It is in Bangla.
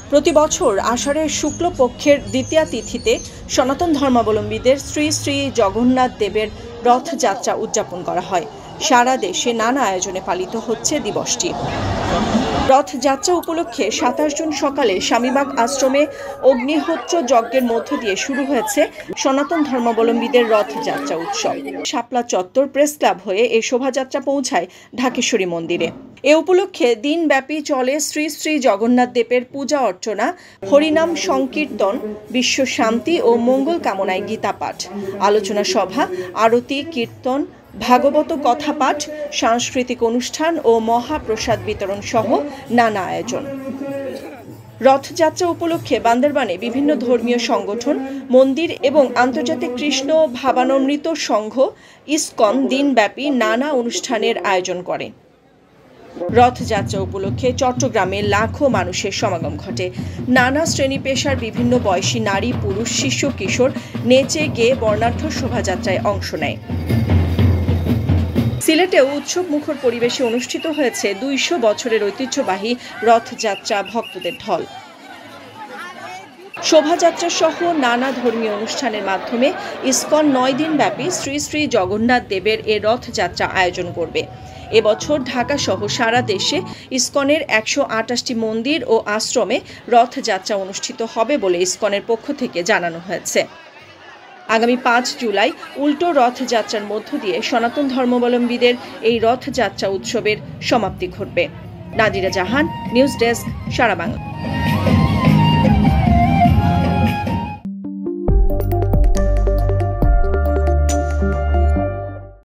প্রতি বছর আষাঢ়ের শুক্লপক্ষের দ্বিতীয়া তিথিতে সনাতন ধর্মাবলম্বীদের শ্রী শ্রী জগন্নাথ দেবের রথযাত্রা উদযাপন করা হয়। সারা দেশে নানা আয়োজনে পালিত হচ্ছে দিবসটি। রথযাত্রা উপলক্ষে ২৭ জুন সকালে স্বামীবাগ আশ্রমে অগ্নিহোত্র যজ্ঞের মধ্য দিয়ে শুরু হয়েছে সনাতন ধর্মাবলম্বীদের রথযাত্রা উৎসব। শাপলা চত্বর প্রেস ক্লাব হয়ে এই শোভাযাত্রা পৌঁছায় ঢাকেশ্বরী মন্দিরে। এ উপলক্ষে দিনব্যাপী চলে শ্রী শ্রী জগন্নাথ দেবের পূজা অর্চনা, হরিনাম সংকীর্তন, বিশ্ব শান্তি ও মঙ্গল কামনায় গীতা পাঠ, আলোচনা সভা, আরতি, কীর্তন, ভাগবত কথা পাঠ, সাংস্কৃতিক অনুষ্ঠান ও মহাপ্রসাদ বিতরণ সহ নানা আয়োজন। রথযাত্রা উপলক্ষে বান্দরবানে বিভিন্ন ধর্মীয় সংগঠন, মন্দির এবং আন্তর্জাতিক কৃষ্ণ ভাবামৃত সংঘ ইসকন দিনব্যাপী নানা অনুষ্ঠানের আয়োজন করে। রথযাত্রা উপলক্ষে চট্টগ্রামে লাখো মানুষের সমাগম ঘটে। নানা শ্রেণী পেশার বিভিন্ন বয়সী নারী, পুরুষ, শিশু, কিশোর নেচে গেয়ে বর্ণাঢ্য শোভাযাত্রায় অংশ নেয়। সিলেটেও উৎসব মুখর পরিবেশে অনুষ্ঠিত হয়েছে ২০০ বছরের ঐতিহ্যবাহী রথযাত্রা ভক্তদের ঢল। শোভাযাত্রা সহ নানা ধর্মীয় অনুষ্ঠানের মাধ্যমে ইসকন ৯ দিন ব্যাপী শ্রী শ্রী জগন্নাথ দেবের এ রথযাত্রা আয়োজন করবে। এবছর ঢাকা সহ সারা দেশে ইসকনের ১২৮টি মন্দির ও আশ্রমে রথযাত্রা অনুষ্ঠিত হবে বলে ইসকনের পক্ষ থেকে জানানো হয়েছে। আগামী ৫ জুলাই উল্টো রথযাত্রার মধ্য দিয়ে সনাতন ধর্মাবলম্বীদের এই রথযাত্রা উৎসবের সমাপ্তি ঘটবে। নাদিরা জাহান, নিউজ ডেস্ক, সারা বাংলা।